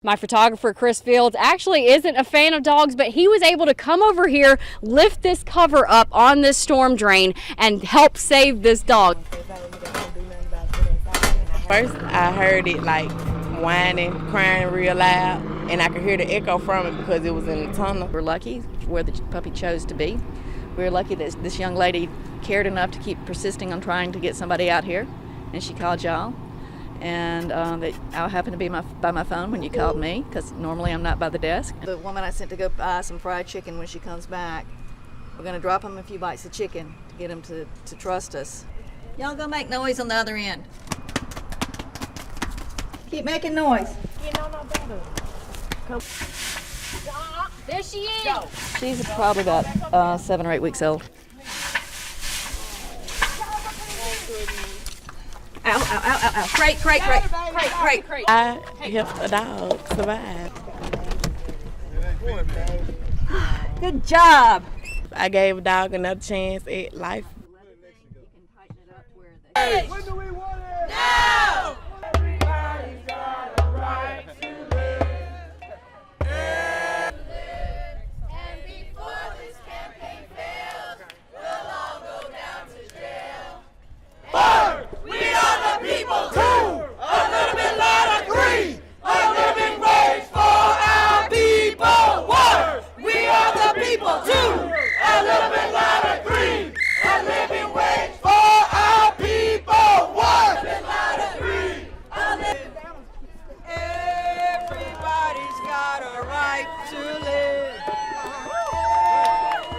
My photographer, Chris Fields, actually isn't a fan of dogs, but he was able to come over here, lift this cover up on this storm drain, and help save this dog. First, I heard it like whining, crying real loud, and I could hear the echo from it because it was in the tunnel. We're lucky where the puppy chose to be. We're lucky that this young lady cared enough to keep persisting on trying to get somebody out here, and she called y'all. And that I happened to be by my phone when you called me, because normally I'm not by the desk. The woman I sent to go buy some fried chicken, when she comes back, we're going to drop him a few bites of chicken to get him to trust us. Y'all go make noise on the other end. Keep making noise. Come. There she is. Go. She's probably about 7 or 8 weeks old. Ow, ow, ow, ow, ow. Crate. I helped a dog survive. Good job. I gave a dog another chance at life. Hey, when do we want it? Now! Everybody's got a right to live. And before this campaign fails, we'll all go down to jail. Word! We are the people too! A little bit louder, 3! A living wage for our people! Word! We are the people too! A little bit louder, 3! A living wage for our people! Word! A bit louder, 3! Everybody's got a right to live.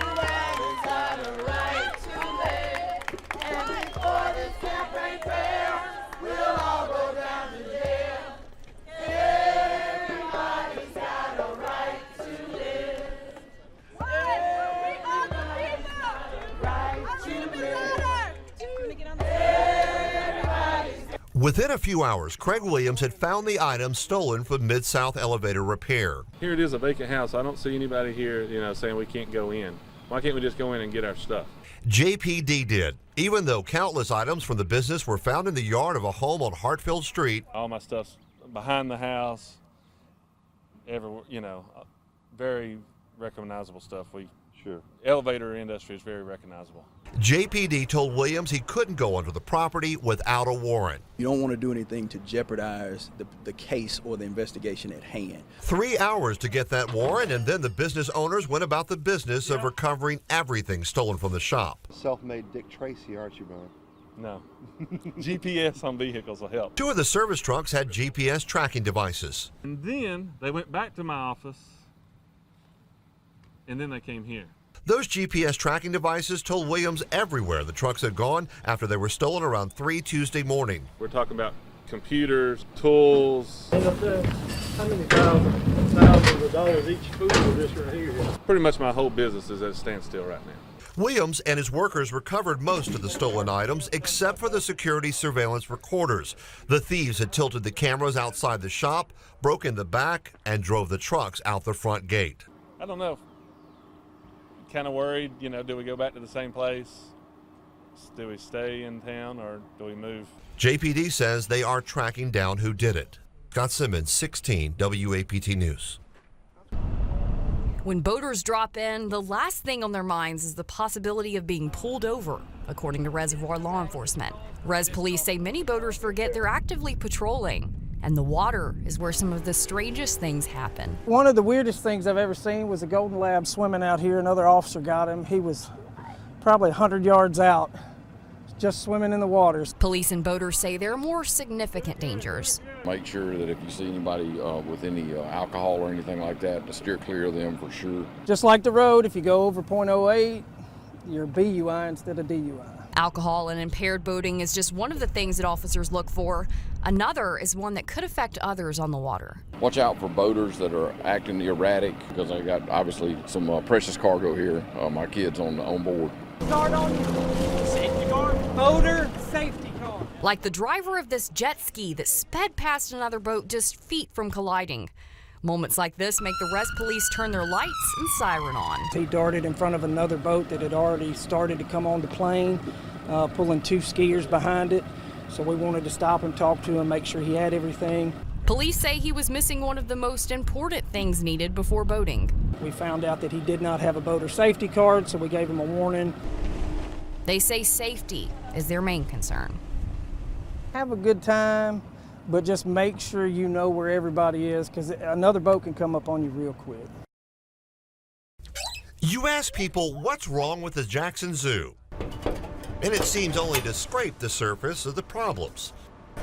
Everybody's got a right to live. And before this campaign fails, we'll all go down to jail. Everybody's got a right to live. Everybody's got a right to live. Within a few hours, Craig Williams had found the items stolen from Mid-South Elevator Repair. Here it is, a vacant house. I don't see anybody here, saying we can't go in. Why can't we just go in and get our stuff? JPD did, even though countless items from the business were found in the yard of a home on Hartfield Street. All my stuff's behind the house, very recognizable stuff. Sure. Elevator industry is very recognizable. JPD told Williams he couldn't go onto the property without a warrant. You don't want to do anything to jeopardize the case or the investigation at hand. 3 hours to get that warrant, and then the business owners went about the business of recovering everything stolen from the shop. Self-made Dick Tracy, aren't you, Brian? No. GPS on vehicles will help. 2 of the service trucks had GPS tracking devices. And then they went back to my office, and then they came here. Those GPS tracking devices told Williams everywhere the trucks had gone after they were stolen around 3 Tuesday morning. We're talking about computers, tools. And up there, how many thousands of dollars each food of this right here? Pretty much my whole business is at a standstill right now. Williams and his workers recovered most of the stolen items except for the security surveillance recorders. The thieves had tilted the cameras outside the shop, broke in the back, and drove the trucks out the front gate. I don't know. Kind of worried, do we go back to the same place? Do we stay in town or do we move? JPD says they are tracking down who did it. Scott Simmons, 16 WAPT News. When boaters drop in, the last thing on their minds is the possibility of being pulled over, according to Reservoir Law Enforcement. Res police say many boaters forget they're actively patrolling, and the water is where some of the strangest things happen. One of the weirdest things I've ever seen was a golden lab swimming out here. Another officer got him. He was probably 100 yards out, just swimming in the waters. Police and boaters say there are more significant dangers. Make sure that if you see anybody with any alcohol or anything like that, to steer clear of them for sure. Just like the road, if you go over .08, you're BUI instead of DUI. Alcohol and impaired boating is just one of the things that officers look for. Another is one that could affect others on the water. Watch out for boaters that are acting erratic, because I got obviously some precious cargo here. My kids on board. Guard on you. Safety guard. Boater safety guard. Like the driver of this jet ski that sped past another boat just feet from colliding. Moments like this make the Res police turn their lights and siren on. He darted in front of another boat that had already started to come on the plane, pulling 2 skiers behind it. So we wanted to stop him, talk to him, make sure he had everything. Police say he was missing one of the most important things needed before boating. We found out that he did not have a boater safety card, so we gave him a warning. They say safety is their main concern. Have a good time, but just make sure you know where everybody is, because another boat can come up on you real quick. You ask people what's wrong with the Jackson Zoo, and it seems only to scrape the surface of the problems.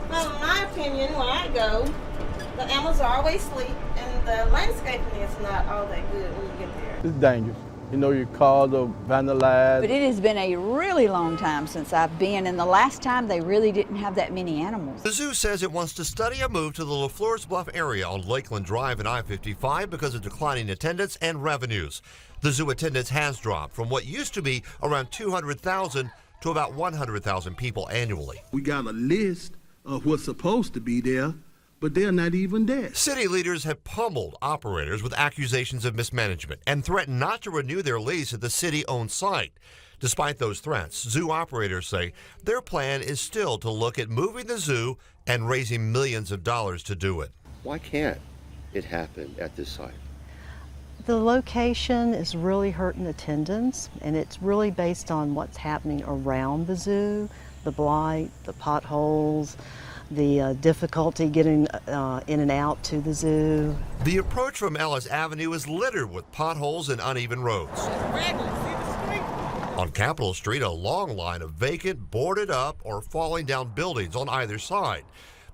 Well, in my opinion, when I go, the animals are always asleep, and the landscaping is not all that good when you get there. It's dangerous. You know, your cars are vandalized. But it has been a really long time since I've been, and the last time they really didn't have that many animals. The zoo says it wants to study a move to the LaFleurs Bluff area on Lakeland Drive and I-55 because of declining attendance and revenues. The zoo attendance has dropped from what used to be around 200,000 to about 100,000 people annually. We got a list of what's supposed to be there, but they're not even there. City leaders have pummeled operators with accusations of mismanagement and threatened not to renew their lease at the city-owned site. Despite those threats, zoo operators say their plan is still to look at moving the zoo and raising millions of dollars to do it. Why can't it happen at this site? The location is really hurting attendance, and it's really based on what's happening around the zoo, the blight, the potholes, the difficulty getting in and out to the zoo. The approach from Ellis Avenue is littered with potholes and uneven roads. On Capitol Street, a long line of vacant, boarded up, or falling down buildings on either side.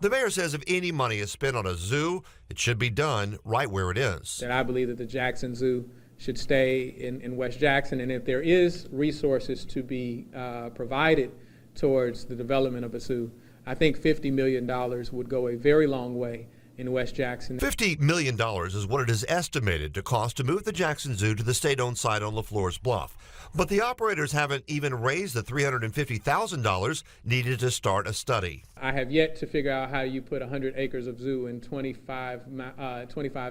The mayor says if any money is spent on a zoo, it should be done right where it is. That I believe that the Jackson Zoo should stay in West Jackson, and if there is resources to be provided towards the development of a zoo, I think $50 million would go a very long way in West Jackson. $50 million is what it is estimated to cost to move the Jackson Zoo to the state-owned site on LaFleurs Bluff. But the operators haven't even raised the $350,000 needed to start a study. I have yet to figure out how you put 100 acres of zoo in 25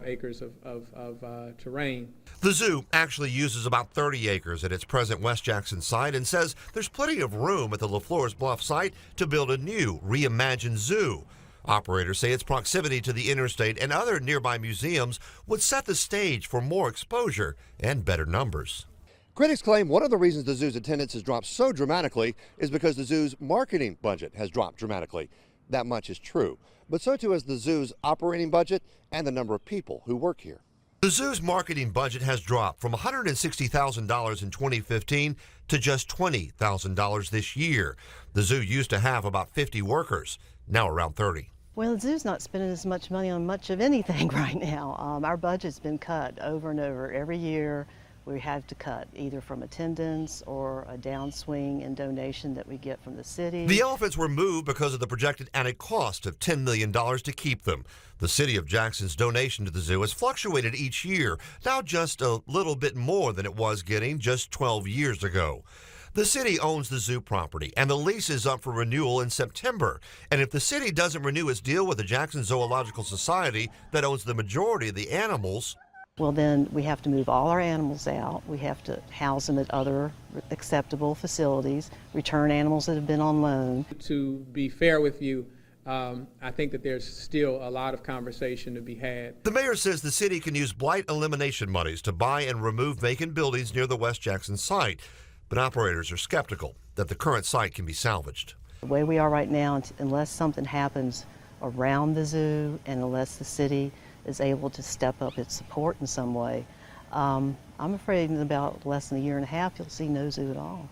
acres of terrain. The zoo actually uses about 30 acres at its present West Jackson site and says there's plenty of room at the LaFleurs Bluff site to build a new, reimagined zoo. Operators say its proximity to the interstate and other nearby museums would set the stage for more exposure and better numbers. Critics claim one of the reasons the zoo's attendance has dropped so dramatically is because the zoo's marketing budget has dropped dramatically. That much is true, but so too has the zoo's operating budget and the number of people who work here. The zoo's marketing budget has dropped from $160,000 in 2015 to just $20,000 this year. The zoo used to have about 50 workers, now around 30. Well, the zoo's not spending as much money on much of anything right now. Our budget's been cut over and over. Every year we have to cut, either from attendance or a downswing in donation that we get from the city. The elephants were moved because of the projected added cost of $10 million to keep them. The city of Jackson's donation to the zoo has fluctuated each year, now just a little bit more than it was getting just 12 years ago. The city owns the zoo property, and the lease is up for renewal in September. And if the city doesn't renew its deal with the Jackson Zoological Society that owns the majority of the animals, well, then we have to move all our animals out. We have to house them at other acceptable facilities, return animals that have been on loan. To be fair with you, I think that there's still a lot of conversation to be had. The mayor says the city can use blight elimination monies to buy and remove vacant buildings near the West Jackson site. But operators are skeptical that the current site can be salvaged. The way we are right now, unless something happens around the zoo and unless the city is able to step up its support in some way, I'm afraid in about less than a year and a half you'll see no zoo at all.